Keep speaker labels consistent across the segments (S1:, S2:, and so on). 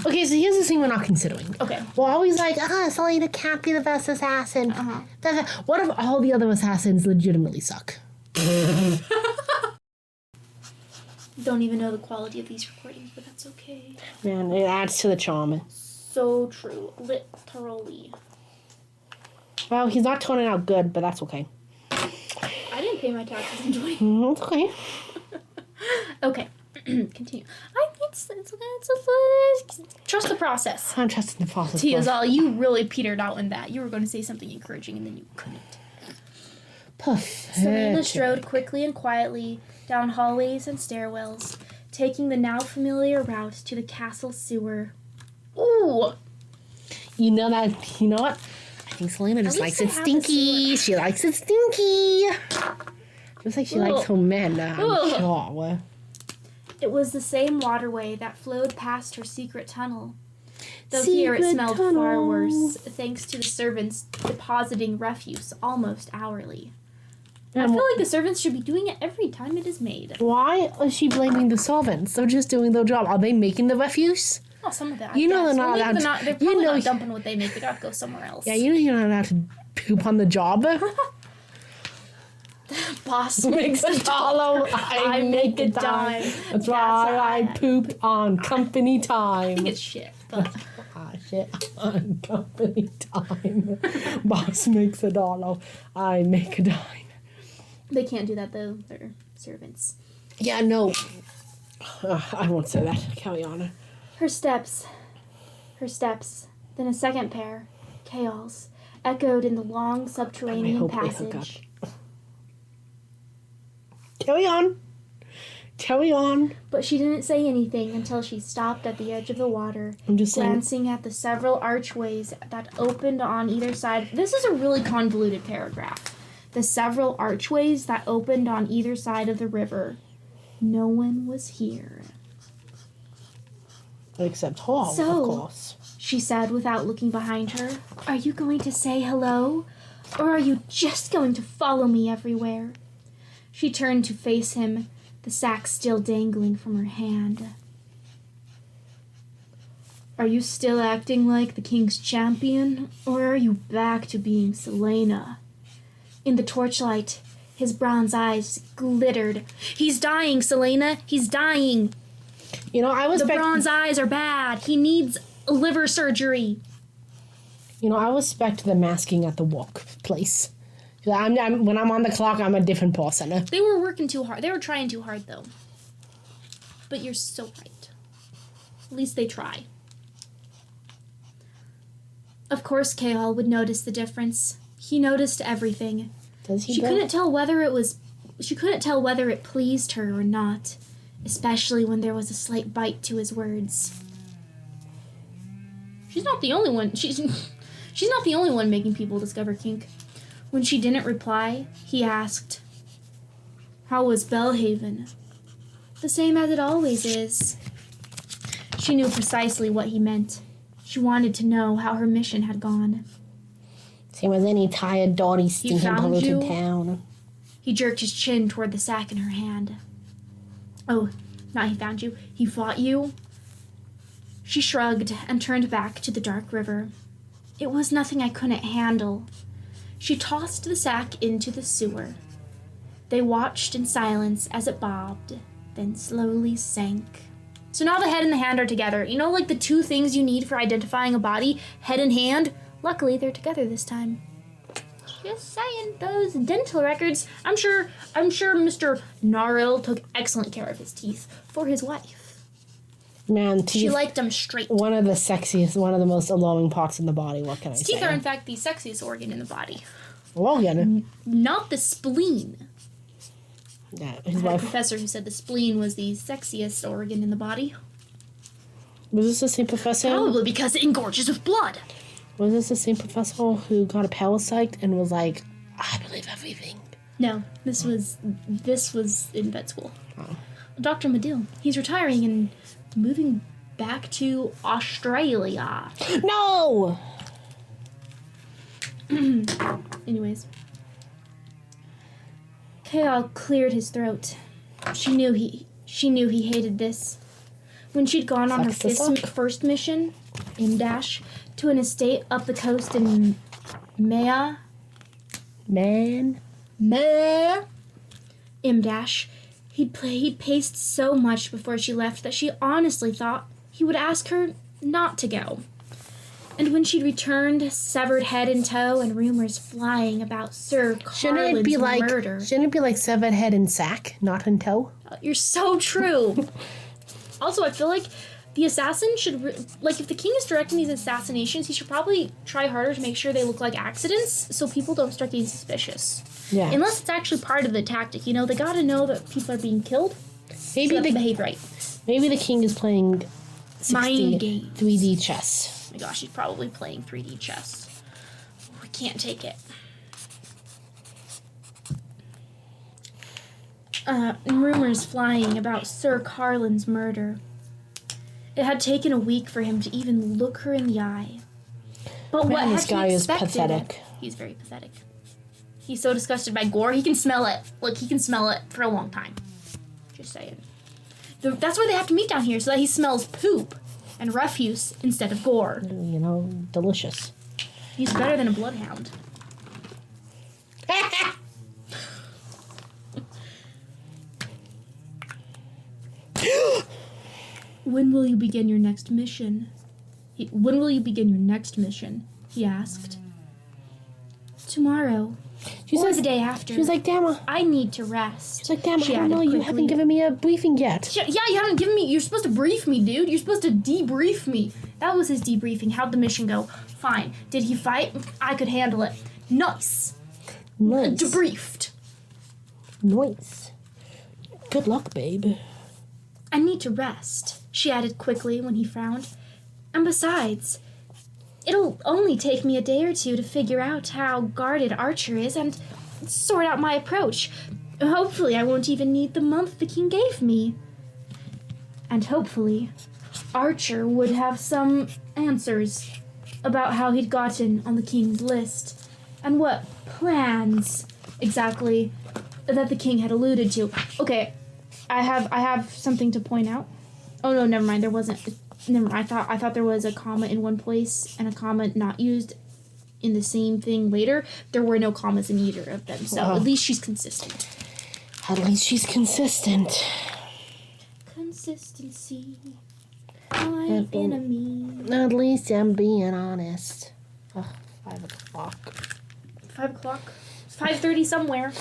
S1: Okay, so here's the thing we're not considering.
S2: Okay.
S1: We're always like, Selena can't be the best assassin. What if all the other assassins legitimately suck?
S2: Don't even know the quality of these recordings, but that's okay.
S1: Man, it adds to the charm.
S2: So true. Literally.
S1: Well, he's not turning out good, but that's okay.
S2: I didn't pay my taxes in 20.
S1: It's okay.
S2: Okay. Continue. Trust the process.
S1: I'm trusting the process.
S2: Tiazal, you really petered out in that. You were going to say something encouraging, and then you couldn't.
S1: Perfect.
S2: Selena strode quickly and quietly down hallways and stairwells, taking the now familiar route to the castle sewer. Ooh!
S1: You know what? I think Selena just likes it stinky. She likes it stinky. Just like she likes her men, I'm sure.
S2: It was the same waterway that flowed past her secret tunnel. Though here it smelled far worse, thanks to the servants depositing refuse almost hourly. I feel like the servants should be doing it every time it is made.
S1: Why is she blaming the servants? They're just doing their job. Are they making the refuse?
S2: Oh, some of that.
S1: They're not allowed to.
S2: They're probably not dumping what they make. They gotta go somewhere else.
S1: Yeah, you're not allowed to poop on the job.
S2: Boss makes a dollar, I make a dime.
S1: That's why I poop on company time.
S2: I think it's shit, but...
S1: Shit on company time. Boss makes a dollar, I make a dime.
S2: They can't do that, though. They're servants.
S1: Yeah, no. I won't say that. Carry on.
S2: Her steps. Then a second pair, Chaos, echoed in the long subterranean passage.
S1: Carry on.
S2: But she didn't say anything until she stopped at the edge of the water, glancing at the several archways that opened on either side. This is a really convoluted paragraph. The several archways that opened on either side of the river. No one was here.
S1: Except Hall, of course.
S2: She said without looking behind her. Are you going to say hello? Or are you just going to follow me everywhere? She turned to face him, the sack still dangling from her hand. Are you still acting like the king's champion, or are you back to being Selena? In the torchlight, his bronze eyes glittered. He's dying, Selena. He's dying. The bronze eyes are bad. He needs liver surgery.
S1: I respect the masking at the workplace. When I'm on the clock, I'm a different person.
S2: They were working too hard. They were trying too hard, though. But you're so right. At least they try. Of course, Kahal would notice the difference. He noticed everything.
S1: Does he?
S2: She couldn't tell whether it pleased her or not, especially when there was a slight bite to his words. She's not the only one. She's not the only one making people discover kink. When she didn't reply, he asked, "How was Bellhaven?" "The same as it always is." She knew precisely what he meant. She wanted to know how her mission had gone.
S1: Same as any tired, dirty, stinking, polluted town.
S2: He jerked his chin toward the sack in her hand. "Oh, not he found you. He fought you?" She shrugged and turned back to the dark river. "It was nothing I couldn't handle." She tossed the sack into the sewer. They watched in silence as it bobbed, then slowly sank. So now the head and the hand are together. Like the two things you need for identifying a body, head and hand. Luckily, they're together this time. Just saying, those dental records. I'm sure Mr. Naril took excellent care of his teeth for his wife.
S1: Man, teeth.
S2: She liked them straight.
S1: One of the sexiest, one of the most alarming parts in the body. What can I say?
S2: Teeth are, in fact, the sexiest organ in the body.
S1: Organ?
S2: Not the spleen.
S1: Yeah,
S2: I had a professor who said the spleen was the sexiest organ in the body.
S1: Was this the same professor?
S2: Probably because it engorges with blood.
S1: Was this the same professor who got a parasite and was like, I believe everything?
S2: No, this was in vet school. Oh. Dr. Medill. He's retiring and moving back to Australia.
S1: No!
S2: Anyways. Kale cleared his throat. She knew he hated this. When she'd gone on her
S1: Sucks to suck.
S2: first mission, in Dash, to an estate up the coast in Maas, Imdash, he'd paced so much before she left that she honestly thought he would ask her not to go. And when she'd returned, severed head in tow and rumors flying about Sir Carlin's murder.
S1: Shouldn't it be like severed head in sack, not in tow?
S2: You're so true. Also, I feel like the assassin should, if the king is directing these assassinations, he should probably try harder to make sure they look like accidents so people don't start getting suspicious.
S1: Yeah.
S2: Unless it's actually part of the tactic. You know, they gotta know that people are being killed.
S1: Maybe
S2: so they behave right.
S1: Maybe the king is playing
S2: Mind games.
S1: 3D chess.
S2: Oh my gosh, he's probably playing 3D chess. We can't take it. Rumors flying about Sir Carlin's murder. It had taken a week for him to even look her in the eye. But what
S1: this guy is pathetic.
S2: He's very pathetic. He's so disgusted by gore, he can smell it. Like, he can smell it for a long time. Just saying. That's why they have to meet down here, so that he smells poop and refuse instead of gore.
S1: You know, delicious.
S2: He's better than a bloodhound. When will you begin your next mission? When will you begin your next mission? He asked. Tomorrow. Or the day after.
S1: She was like, damn.
S2: I need to rest.
S1: She's like, damn, I don't know, you haven't given me a briefing yet.
S2: Yeah, you haven't given me, you're supposed to brief me, dude. You're supposed to debrief me. That was his debriefing. How'd the mission go? Fine. Did he fight? I could handle it. Nice. Debriefed.
S1: Nice. Good luck, babe.
S2: I need to rest, she added quickly when he frowned. And besides, it'll only take me a day or two to figure out how guarded Archer is and sort out my approach. Hopefully I won't even need the month the king gave me. And hopefully Archer would have some answers about how he'd gotten on the king's list and what plans exactly that the king had alluded to. Okay, I have something to point out. Oh no, never mind. There wasn't. Never mind. I thought there was a comma in one place and a comma not used in the same thing later. There were no commas in either of them. So at least she's consistent.
S1: At least she's consistent.
S2: Consistency. My enemy.
S1: At least I'm being honest. Oh, 5 o'clock.
S2: 5 o'clock. 5:30 somewhere.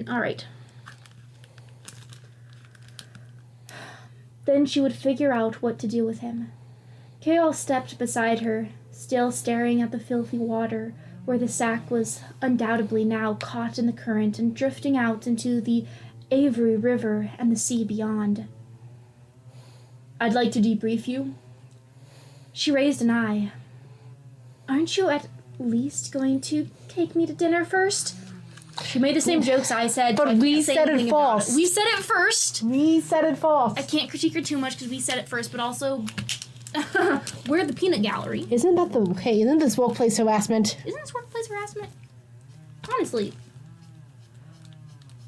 S2: All right. Then she would figure out what to do with him. Kaol stepped beside her, still staring at the filthy water, where the sack was undoubtedly now caught in the current and drifting out into the Avery River and the sea beyond. I'd like to debrief you. She raised an eye. Aren't you at least going to take me to dinner first? She made the same jokes I said.
S1: But we said it first.
S2: We said it first.
S1: We said it first.
S2: I can't critique her too much because we said it first, but also, we're the peanut gallery.
S1: Isn't this workplace harassment?
S2: Isn't this workplace harassment? Honestly.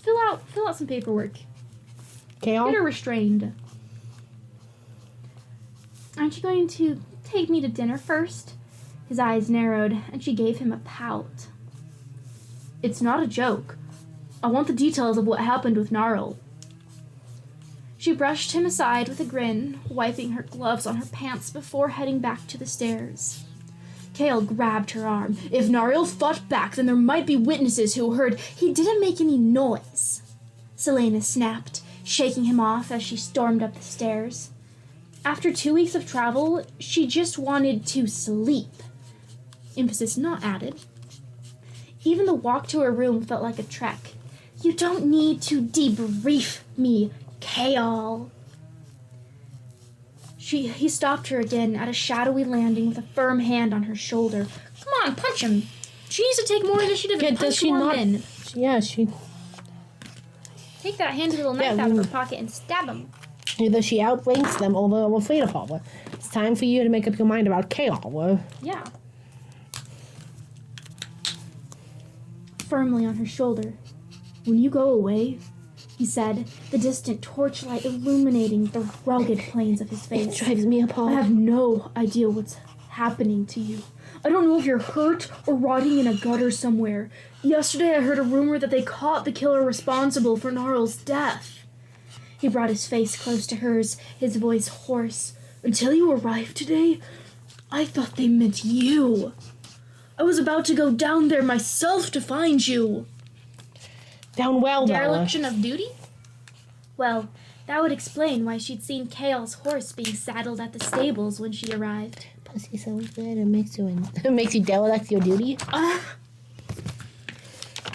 S2: Fill out some paperwork.
S1: Kaol?
S2: Get her restrained. Aren't you going to take me to dinner first? His eyes narrowed, and she gave him a pout. It's not a joke. I want the details of what happened with Gnarl. She brushed him aside with a grin, wiping her gloves on her pants before heading back to the stairs. Kaol grabbed her arm. If Gnarl fought back, then there might be witnesses who heard he didn't make any noise. Selena snapped, shaking him off as she stormed up the stairs. After 2 weeks of travel, she just wanted to sleep. Emphasis not added. Even the walk to her room felt like a trek. You don't need to debrief me, Kaol. He stopped her again at a shadowy landing with a firm hand on her shoulder. Come on, punch him. She needs to take more initiative and punch him in.
S1: Yeah, she...
S2: Take that handy little knife out of her pocket and stab him.
S1: Either she outranks them or they're afraid of her. It's time for you to make up your mind about Kaol.
S2: Yeah. Firmly on her shoulder. When you go away, he said, the distant torchlight illuminating the rugged planes of his face.
S1: It drives me apart.
S2: I have no idea what's happening to you. I don't know if you're hurt or rotting in a gutter somewhere. Yesterday I heard a rumor that they caught the killer responsible for Gnarl's death. He brought his face close to hers, his voice hoarse. Until you arrived today, I thought they meant you. I was about to go down there myself to find you.
S1: Down well,
S2: Dereliction of duty? Well, that would explain why she'd seen Kael's horse being saddled at the stables when she arrived.
S1: Pussy so good, it makes you derelict your duty.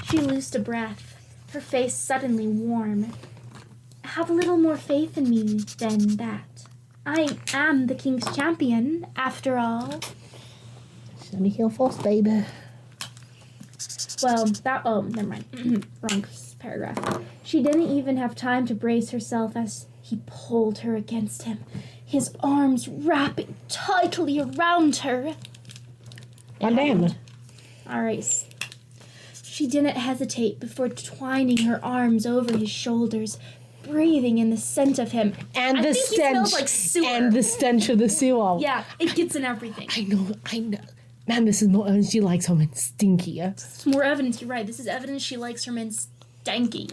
S2: She loosed a breath, her face suddenly warm. Have a little more faith in me than that. I am the king's champion, after all.
S1: Sunny Hill Falls, baby.
S2: Well, never mind. Wrong paragraph. She didn't even have time to brace herself as he pulled her against him, his arms wrapping tightly around her.
S1: And damn.
S2: All right. She didn't hesitate before twining her arms over his shoulders, breathing in the scent of him.
S1: And
S2: I
S1: the
S2: think
S1: stench.
S2: He smells like sewer.
S1: And the stench of the sewer.
S2: Yeah, it gets in everything.
S1: I know. Man, this is more evidence she likes someone stinky.
S2: It's more evidence, you're right. This is evidence she likes her men stanky.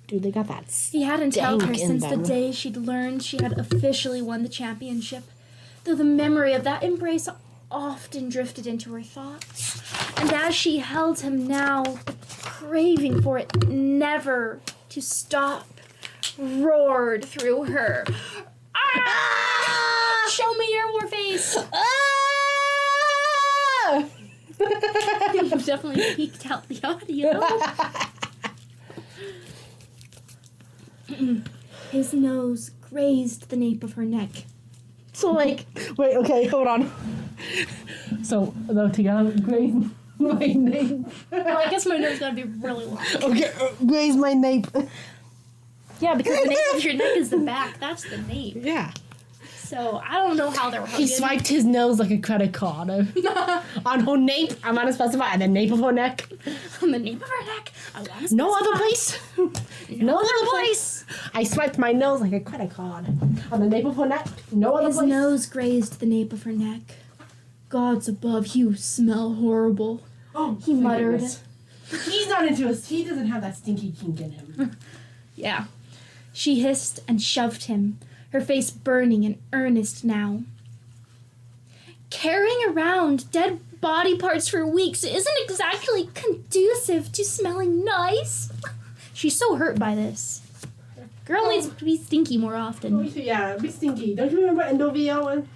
S1: Dude, they got that
S2: He hadn't told her
S1: stank in
S2: since the
S1: them.
S2: day she'd learned she had officially won the championship, though the memory of that embrace often drifted into her thoughts. And as she held him now, the craving for it never to stop roared through her. Ah! Show me your war face! You've definitely peeked out the audio. His nose grazed the nape of her neck. So, like...
S1: Wait, okay, hold on. So, though, together, graze my nape.
S2: Well, I guess my nose gotta be really long.
S1: Okay, graze my nape.
S2: Yeah, because the nape of your neck is the back. That's the nape.
S1: Yeah.
S2: So, I don't know how they're
S1: He swiped his nose like a credit card. On her nape, I'm gonna specify, and the nape of her neck.
S2: On the nape of her neck, I want to specify.
S1: No other place.
S2: No other place.
S1: I swiped my nose like a credit card. On the nape of her neck, no other
S2: His
S1: place.
S2: nose grazed the nape of her neck. Gods above, you smell horrible.
S1: Oh,
S2: He muttered.
S1: goodness. He's not into us. He doesn't have that stinky kink in him.
S2: Yeah. She hissed and shoved him, her face burning and earnest now. Carrying around dead body parts for weeks isn't exactly conducive to smelling nice. She's so hurt by this. Girl needs to be stinky more often.
S1: Yeah, be stinky. Don't you remember Endovio?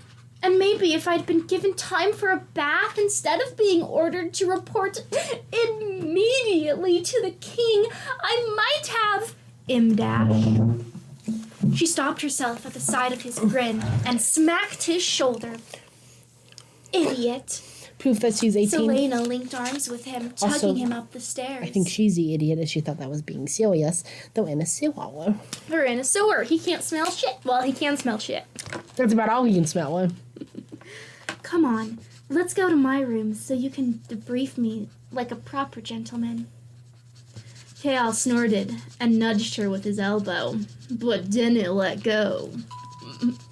S2: And maybe if I'd been given time for a bath instead of being ordered to report immediately to the king, I might have... Imdash. She stopped herself at the sight of his grin and smacked his shoulder. Idiot.
S1: Proof that she's 18.
S2: Selena linked arms with him, tugging
S1: Also,
S2: him up the stairs.
S1: I think she's the idiot as she thought that was being serious, though in a sewer.
S2: We're in a sewer. He can't smell shit. Well, he can smell shit.
S1: That's about all he can smell.
S2: Come on, let's go to my room so you can debrief me like a proper gentleman. Kael snorted and nudged her with his elbow, but didn't let go.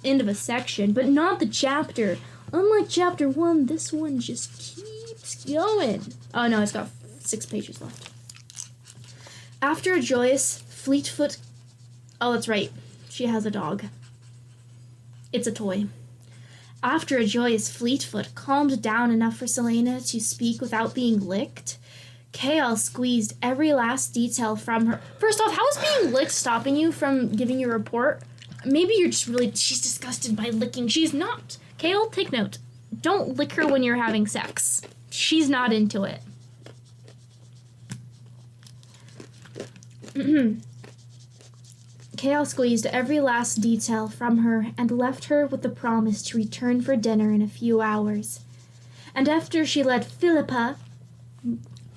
S2: End of a section, but not the chapter. Unlike chapter 1, this one just keeps going. Oh no, it's got 6 pages left. After a joyous Fleetfoot... Oh, that's right. She has a dog. It's a toy. After a joyous Fleetfoot calmed down enough for Selena to speak without being licked, Kael squeezed every last detail from her. First off, how is being licked stopping you from giving your report? Maybe you're just she's disgusted by licking. She's not. Kael, take note. Don't lick her when you're having sex. She's not into it. Kael squeezed every last detail from her and left her with the promise to return for dinner in a few hours. And after she let Philippa,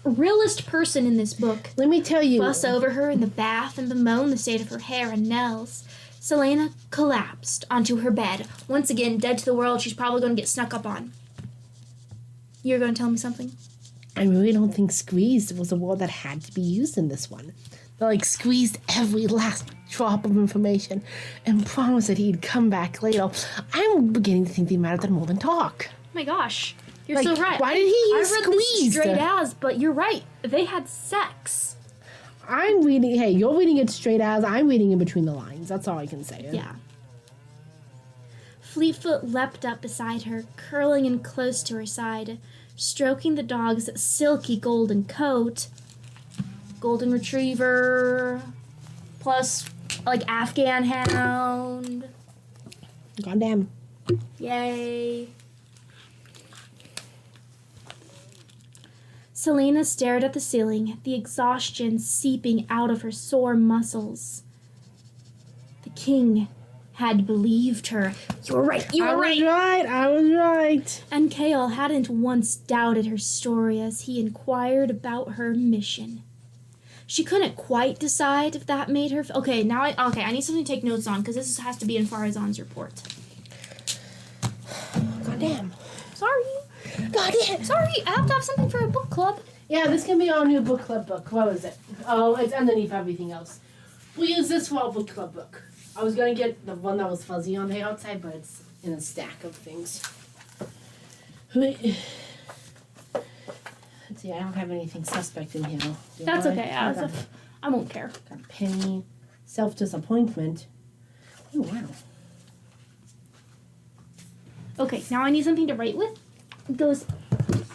S2: realest person in this book,
S1: Let me tell you.
S2: fuss over her in the bath and bemoan the state of her hair and nails, Selena collapsed onto her bed. Once again, dead to the world, she's probably going to get snuck up on. You're going to tell me something?
S1: I really don't think squeezed was a word that had to be used in this one. that like squeezed every last drop of information and promised that he'd come back later. I'm beginning to think they might have done more than talk.
S2: Oh my gosh. You're
S1: Like,
S2: so right.
S1: why did he use
S2: I read
S1: squeezed?
S2: this straight as, but you're right. They had sex.
S1: I'm reading, hey, you're reading it straight as, I'm reading in between the lines. That's all I can say.
S2: Yeah. Fleetfoot leapt up beside her, curling in close to her side, stroking the dog's silky golden coat. Golden retriever, plus, like, Afghan hound.
S1: Goddamn.
S2: Yay. Selena stared at the ceiling, the exhaustion seeping out of her sore muscles. The king had believed her. You were right, you were right.
S1: I was right.
S2: And Kale hadn't once doubted her story as he inquired about her mission. She couldn't quite decide if that made her... Okay, I need something to take notes on, because this has to be in Farazan's report.
S1: Goddamn.
S2: Sorry.
S1: Goddamn.
S2: Sorry, I have to have something for a book club.
S1: Yeah, this can be our new book club book. What was it? Oh, it's underneath everything else. We'll use this for our book club book. I was going to get the one that was fuzzy on the outside, but it's in a stack of things. Let's see, I don't have anything suspect in here.
S2: That's okay. I won't care.
S1: Got penny, self-disappointment. Oh, wow.
S2: Okay, now I need something to write with. It goes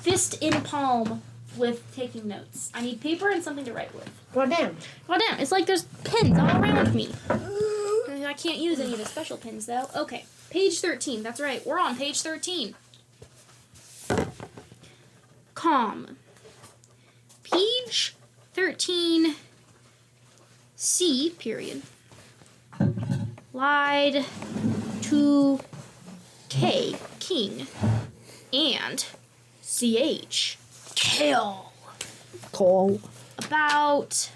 S2: fist in palm with taking notes. I need paper and something to write with.
S1: Goddamn.
S2: Goddamn, it's like there's pins all around me. I can't use any of the special pins, though. Okay, page 13. That's right. We're on page 13. Calm. Page 13, C, period. Lied to K, king, and CH, kill.
S1: Call.
S2: About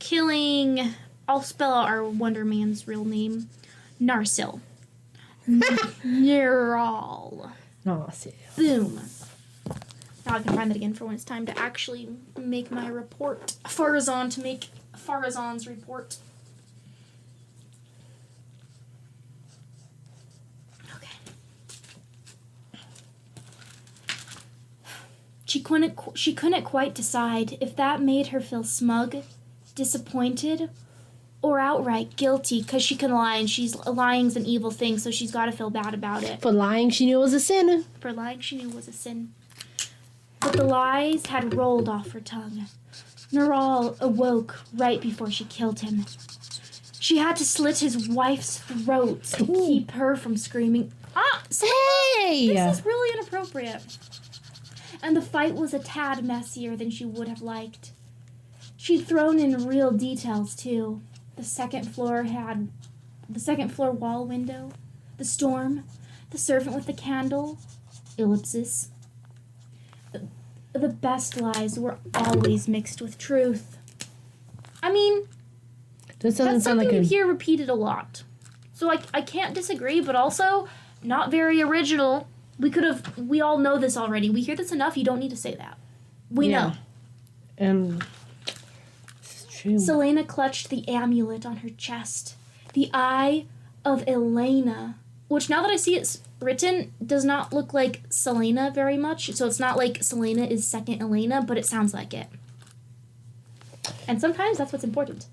S2: killing... I'll spell out our Wonder Man's real name. Narsil. Neural.
S1: Narsil.
S2: Boom. Now I can find that again for when it's time to actually make my report. Farazan to make Farazan's report. Okay. She couldn't quite decide if that made her feel smug, disappointed, or outright guilty, because she can lie, and lying's an evil thing, so she's got to feel bad about it.
S1: For lying, she knew it was a sin.
S2: For lying, she knew was a sin. But the lies had rolled off her tongue. Neural awoke right before she killed him. She had to slit his wife's throat to keep her from screaming, "Ah,
S1: hey!
S2: This is really inappropriate." And the fight was a tad messier than she would have liked. She'd thrown in real details, too. The second floor wall window, the storm, the servant with the candle, ellipsis. The best lies were always mixed with truth. I mean,
S1: This doesn't
S2: that's
S1: sound
S2: something
S1: like
S2: you hear repeated a lot. So I can't disagree, but also not very original. We all know this already. We hear this enough, you don't need to say that. We know.
S1: True.
S2: Selena clutched the amulet on her chest. The eye of Elena, which now that I see it's written, does not look like Selena very much. So it's not like Selena is second Elena, but it sounds like it. And sometimes that's what's important.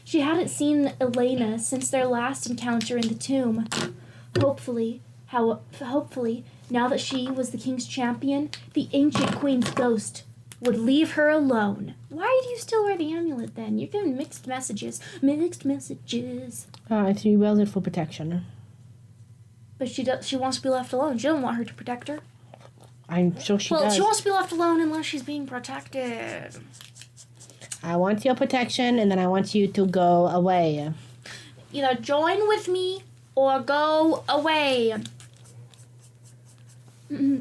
S2: She hadn't seen Elena since their last encounter in the tomb. Hopefully, now that she was the king's champion, the ancient queen's ghost would leave her alone. Why do you still wear the amulet then? You're giving mixed messages. Mixed messages.
S1: I think he wears it for protection.
S2: But she wants to be left alone. She doesn't want her to protect her.
S1: I'm sure she does.
S2: Well, she wants to be left alone unless she's being protected.
S1: I want your protection, and then I want you to go away.
S2: Either join with me or go away.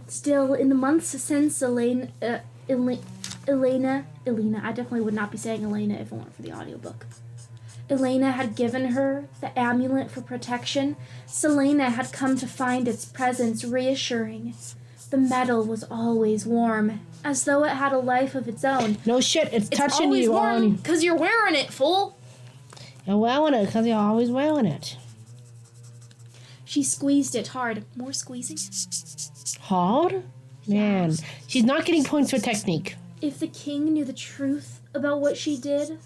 S2: Still, in the months since Elena, I definitely would not be saying Elena if it weren't for the audiobook. Elena had given her the amulet for protection. Selena had come to find its presence reassuring. The metal was always warm as though it had a life of its own.
S1: No shit, it's touching
S2: always
S1: you
S2: warm
S1: on.
S2: because you're wearing it, fool.
S1: You're wearing it because you're always wearing it.
S2: She squeezed it hard. More squeezing?
S1: Hard? Man, she's not getting points for technique.
S2: If the king knew the truth about what she did,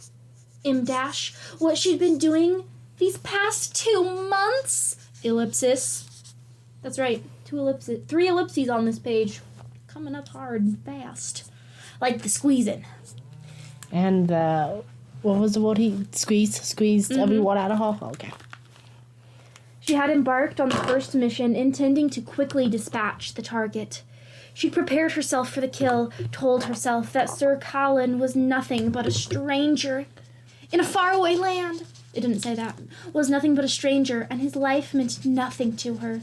S2: what she'd been doing these past 2 months, ellipsis. That's right, 3 ellipses on this page. Coming up hard and fast. Like the squeezing.
S1: And, what was the word he squeezed everyone out of her? Okay.
S2: She had embarked on the first mission, intending to quickly dispatch the target. She prepared herself for the kill, told herself that Sir Colin was nothing but a stranger in a faraway land. It didn't say that. Was nothing but a stranger, and his life meant nothing to her.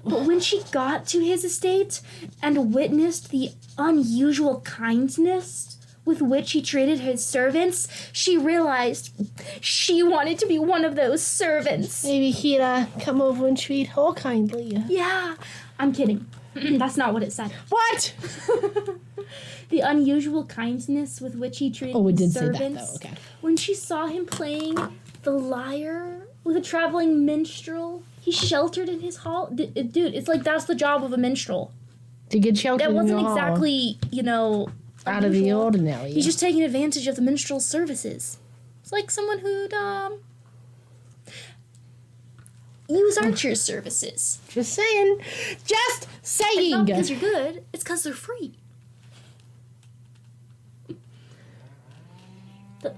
S2: But when she got to his estate and witnessed the unusual kindness with which he treated his servants, she realized she wanted to be one of those servants.
S1: Maybe he'd come over and treat her kindly.
S2: Yeah, I'm kidding. That's not what it said.
S1: What?
S2: The unusual kindness with which he treated his servants.
S1: Say that, though. Okay.
S2: When she saw him playing the lyre with a traveling minstrel, he sheltered in his hall. Dude, it's like that's the job of a minstrel.
S1: To get sheltered
S2: That
S1: in
S2: wasn't
S1: your hall.
S2: exactly,
S1: Out of the ordinary.
S2: He's just taking advantage of the minstrel's services. It's like someone who'd, use Archer's services.
S1: Just saying. Just saying.
S2: It's not because you're good, it's because they're free.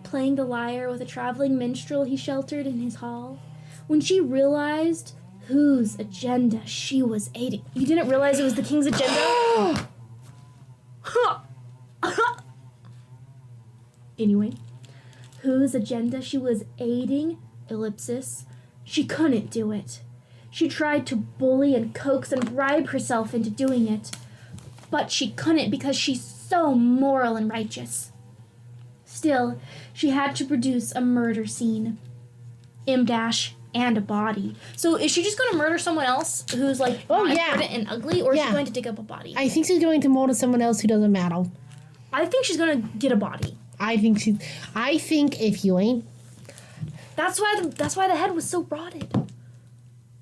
S2: Playing the lyre with a traveling minstrel he sheltered in his hall. When she realized whose agenda she was aiding. You didn't realize it was the king's agenda? Anyway, whose agenda she was aiding, ellipsis, she couldn't do it. She tried to bully and coax and bribe herself into doing it, but she couldn't because she's so moral and righteous. Still, she had to produce a murder scene. M-dash and a body. So is she just going to murder someone else who's like important and ugly, or is she going to dig up a body?
S1: I think she's going to murder someone else who doesn't matter.
S2: I think she's going to get a body.
S1: I think if you ain't.
S2: That's why the head was so rotted.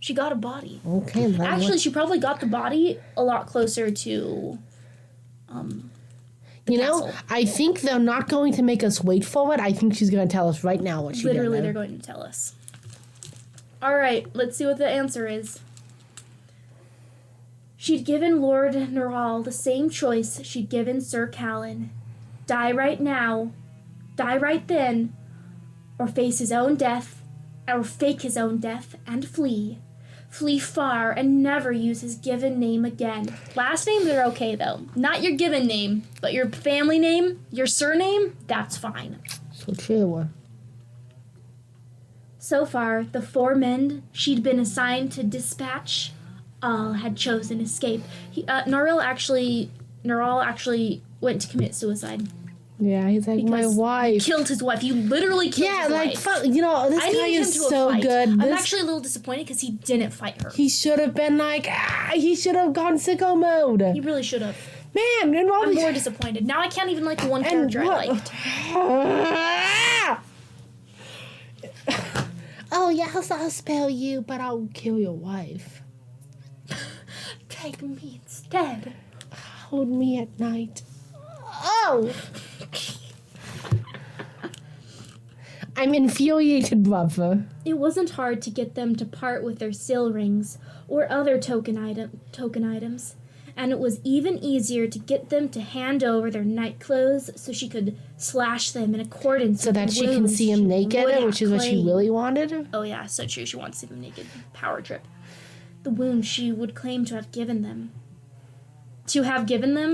S2: She got a body.
S1: Okay.
S2: Actually, she probably got the body a lot closer to the castle.
S1: I think they're not going to make us wait for it. I think she's going to tell us right now what she did.
S2: Literally, they're going to tell us. All right, let's see what the answer is. She'd given Lord Neural the same choice she'd given Sir Callan. Die right now, die right then, or face his own death, or fake his own death and flee. Flee far and never use his given name again. Last names are okay, though. Not your given name, but your family name, your surname, that's fine.
S1: So true.
S2: So far, the 4 men she'd been assigned to dispatch all had chosen escape. Neural actually went to commit suicide.
S1: Yeah, he's like, my wife.
S2: Killed his wife. You literally killed his wife.
S1: Fuck, this guy is so good.
S2: I'm actually a little disappointed because he didn't fight her.
S1: He should have been like, he should have gone sicko mode.
S2: He really should have.
S1: Man,
S2: I'm more disappointed. Now I can't even like one character I liked.
S1: Oh, yes, I'll spare you, but I'll kill your wife.
S2: Take me instead.
S1: Hold me at night. Oh! I'm infuriated, brother.
S2: It wasn't hard to get them to part with their seal rings or other token items, and it was even easier to get them to hand over their night clothes so she could slash them in accordance with the wounds
S1: so that she can see him naked, which is what she really wanted?
S2: Oh yeah, so true. She wants to see him naked. Power trip. The wounds she would claim to have given them.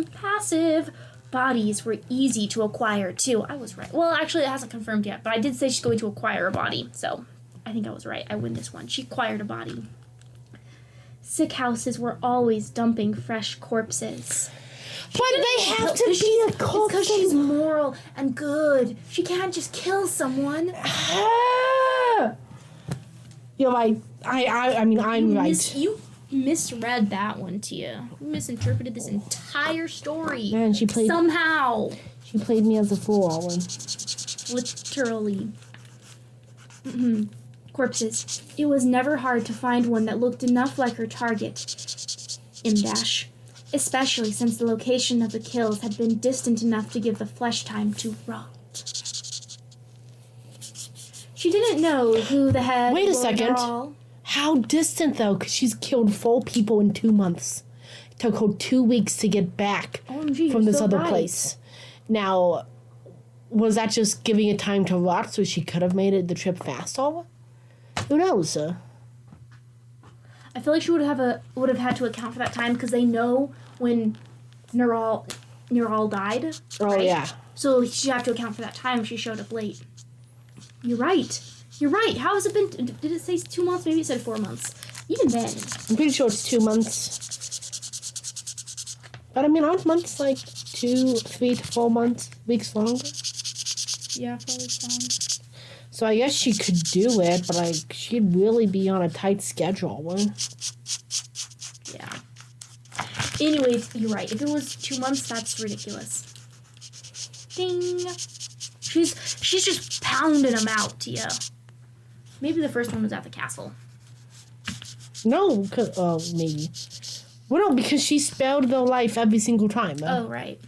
S2: Passive. Bodies were easy to acquire, too. I was right. Well, actually, it hasn't confirmed yet, but I did say she's going to acquire a body, so I think I was right. I win this one. She acquired a body. Sick houses were always dumping fresh corpses.
S1: But they have to be a corpse.
S2: Because she's moral and good. She can't just kill someone.
S1: You're right. I'm right.
S2: misread that one, Tia. You misinterpreted this entire story.
S1: Man, she played
S2: somehow.
S1: She played me as a fool, Owen.
S2: Literally. Corpses. It was never hard to find one that looked enough like her target. M-dash. Especially since the location of the kills had been distant enough to give the flesh time to rot. She didn't know who the head
S1: Wait a
S2: was
S1: second.
S2: at all.
S1: How distant, though? Because she's killed 4 people in 2 months. It took her 2 weeks to get back
S2: OMG,
S1: from
S2: you're
S1: this
S2: so
S1: other
S2: right.
S1: place. Now, was that just giving it time to rot so she could have made it the trip faster? Who knows?
S2: I feel like she would have had to account for that time because they know when Neural died.
S1: Oh,
S2: right?
S1: yeah.
S2: So she'd have to account for that time if she showed up late. You're right. You're right. How has it been? Did it say 2 months? Maybe it said 4 months. Even then.
S1: I'm pretty sure it's 2 months. But I mean, aren't months like 2, 3 to 4 months, weeks longer?
S2: Yeah, probably fine.
S1: So I guess she could do it, but like she'd really be on a tight schedule.
S2: Yeah. Anyways, you're right. If it was 2 months, that's ridiculous. Ding. She's just pounding them out, Tia. Maybe the first one was at the castle.
S1: No, maybe. Well, no, because she spared their life every single time.
S2: Oh, right.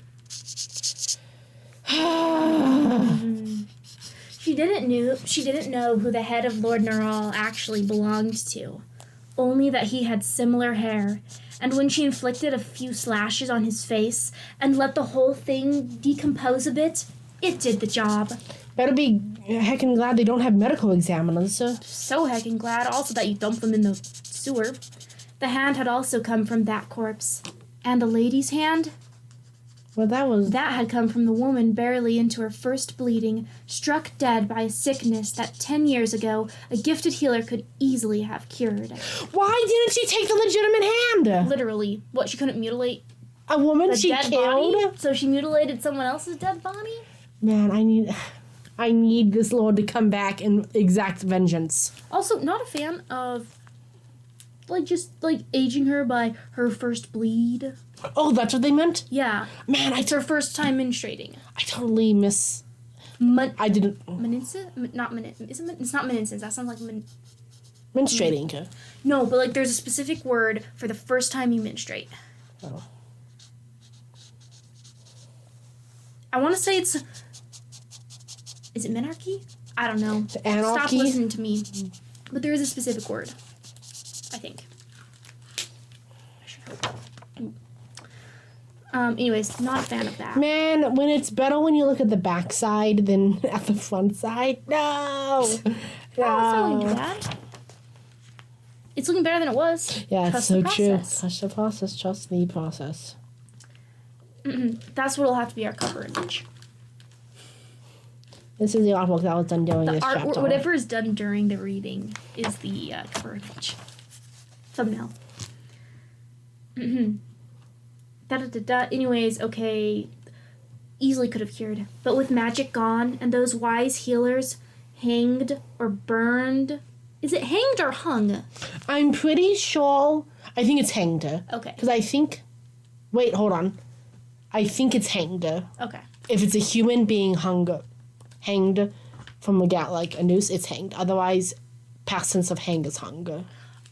S2: She didn't know who the head of Lord Neural actually belonged to. Only that he had similar hair. And when she inflicted a few slashes on his face and let the whole thing decompose a bit, it did the job.
S1: Better be heckin' glad they don't have medical examiners.
S2: So heckin' glad also that you dumped them in the sewer. The hand had also come from that corpse. And the lady's hand?
S1: Well,
S2: That had come from the woman barely into her first bleeding, struck dead by a sickness that 10 years ago a gifted healer could easily have cured.
S1: Why didn't she take the legitimate hand?
S2: Literally. What, she couldn't mutilate
S1: A woman
S2: the
S1: she
S2: dead
S1: killed?
S2: body? So she mutilated someone else's dead body?
S1: Man, I need this lord to come back and exact vengeance.
S2: Also, not a fan of, just aging her by her first bleed.
S1: Oh, that's what they meant?
S2: Yeah.
S1: Man,
S2: It's her first time menstruating.
S1: I totally miss... I didn't...
S2: It's not menses. That sounds like
S1: Menstruating.
S2: No, but there's a specific word for the first time you menstruate.
S1: Oh.
S2: I want to say it's... Is it menarche? I don't know.
S1: The anarchy?
S2: Stop listening to me. But there is a specific word. I think. I should hope. Anyways, not a fan of that.
S1: Man, when it's better when you look at the back side than at the front side. No!
S2: Oh, it's not looking bad. It's looking better than it was.
S1: Yeah,
S2: Trust
S1: it's so
S2: the
S1: true.
S2: process.
S1: Trust the process. Trust the process.
S2: That's what'll have to be our cover image.
S1: This is the artwork that was done during
S2: The
S1: this
S2: art,
S1: chapter.
S2: whatever is done during the reading is the cover image. Thumbnail. Anyways, okay. Easily could have cured. But with magic gone and those wise healers hanged or burned. Is it hanged or hung?
S1: I'm pretty sure... I think it's hanged.
S2: Okay.
S1: Because I think... Wait, hold on. I think it's hanged.
S2: Okay.
S1: If it's a human being hanged from a noose, it's hanged. Otherwise, past tense of hang is hung.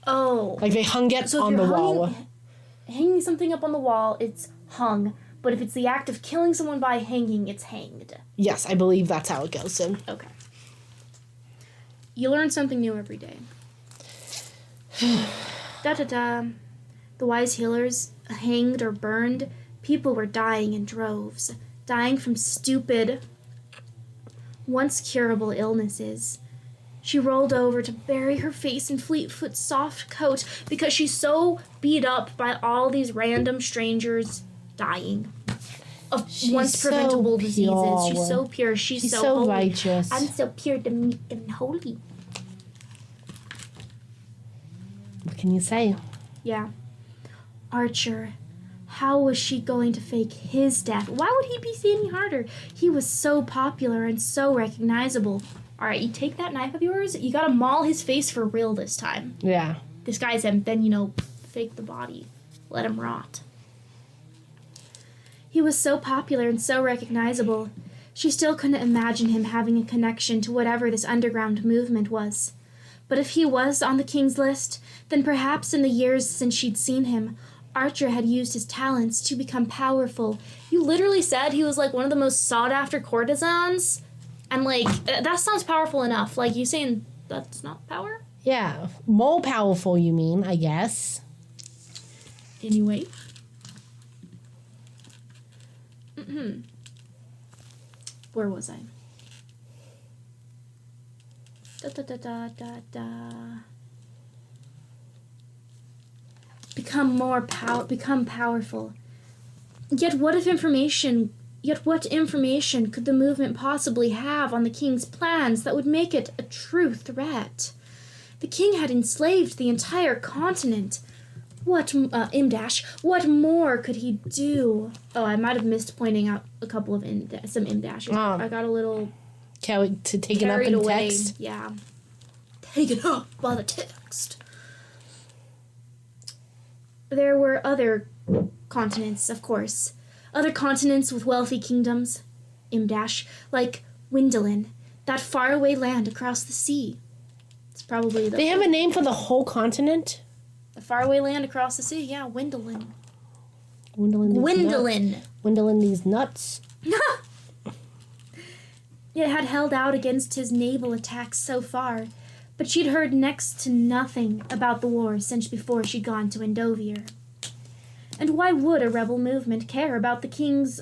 S2: Oh.
S1: Like they hung it
S2: So if
S1: on
S2: you're
S1: the wall.
S2: hanging something up on the wall, it's hung. But if it's the act of killing someone by hanging, it's hanged.
S1: Yes, I believe that's how it goes.
S2: Okay. You learn something new every day. Da-da-da. The wise healers, hanged or burned, people were dying in droves. Dying from stupid, once curable illnesses. She rolled over to bury her face in Fleetfoot's soft coat because she's so beat up by all these random strangers dying of once preventable diseases. She's so pure. She's so holy.
S1: Righteous.
S2: I'm so pure, meek, and holy.
S1: What can you say?
S2: Yeah. Archer. How was she going to fake his death? Why would he be any harder? He was so popular and so recognizable. Alright, you take that knife of yours, you gotta maul his face for real this time.
S1: Yeah.
S2: Disguise him, then, fake the body, let him rot. He was so popular and so recognizable. She still couldn't imagine him having a connection to whatever this underground movement was. But if he was on the king's list, then perhaps in the years since she'd seen him, Archer had used his talents to become powerful. You literally said he was like one of the most sought-after courtesans? And like, that sounds powerful enough. Like, you saying that's not power?
S1: Yeah, more powerful, you mean, I guess.
S2: Anyway. Where was I? Become powerful. Yet what information could the movement possibly have on the king's plans that would make it a true threat? The king had enslaved the entire continent. What more could he do? Oh, I might have missed pointing out a couple of some dashes. I got a little
S1: to take it up in
S2: away.
S1: text.
S2: Yeah. Taken up by the text. There were other continents, of course. Other continents with wealthy kingdoms. Like Windolin, that faraway land across the sea. It's probably
S1: They have a name for the whole continent?
S2: The faraway land across the sea, yeah, Windolin.
S1: Windolin these nuts.
S2: It had held out against his naval attacks so far, but she'd heard next to nothing about the war since before she'd gone to Endovier. And why would a rebel movement care about the kingdoms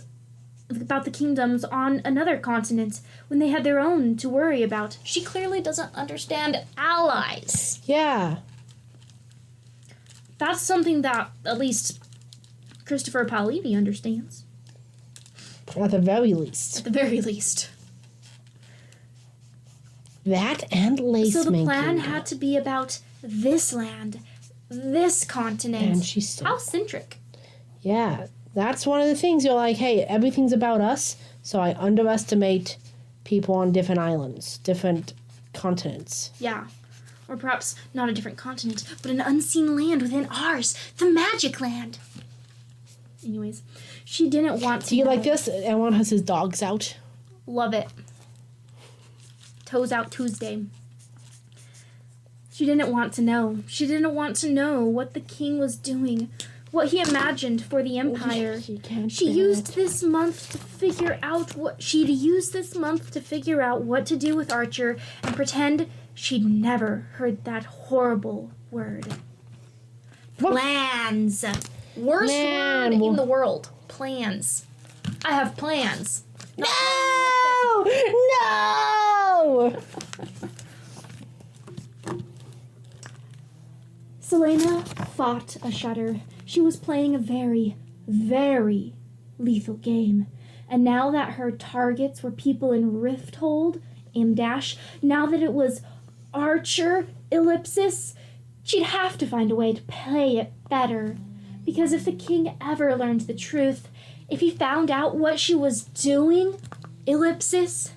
S2: on another continent when they had their own to worry about? She clearly doesn't understand allies.
S1: Yeah.
S2: That's something that at least Christopher Paolini understands.
S1: At the very least.
S2: At the very least.
S1: That and lace
S2: So the
S1: making.
S2: plan had to be about this land, this continent.
S1: And she's still...
S2: How centric.
S1: Yeah, that's one of the things. You're like, hey, everything's about us, so I underestimate people on different islands, different continents.
S2: Yeah. Or perhaps not a different continent, but an unseen land within ours. The magic land. Anyways, she didn't want to
S1: Do you like this? Everyone has his dogs out.
S2: Love it. Toes out Tuesday. She didn't want to know. She didn't want to know what the king was doing, what he imagined for the empire. She'd used this month to figure out what to do with Archer and pretend she'd never heard that horrible word. Plans. Worst word in the world. Plans. I have plans.
S1: No! No!
S2: Selena fought a shudder. She was playing a very, very lethal game. And now that her targets were people in Rifthold, now that it was Archer, Ellipsis, she'd have to find a way to play it better. Because if the king ever learned the truth, if he found out what she was doing, Ellipsis,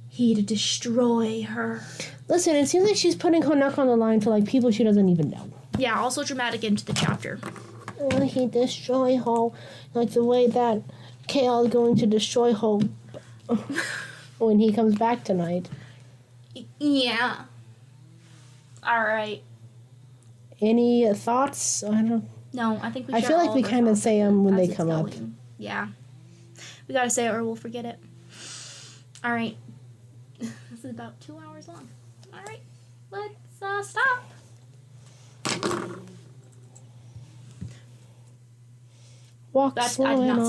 S2: he'd destroy her.
S1: Listen, it seems like she's putting her neck on the line for like people she doesn't even know.
S2: Yeah, also dramatic into the chapter.
S1: He'd destroy her like the way that Kale is going to destroy her when he comes back tonight.
S2: Yeah. Alright.
S1: Any thoughts?
S2: No, I think we
S1: I feel like we kind of say them when they come up.
S2: Yeah. We gotta say it or we'll forget it. Alright. This is about 2 hours long. Alright. Let's stop.
S1: Walk slow and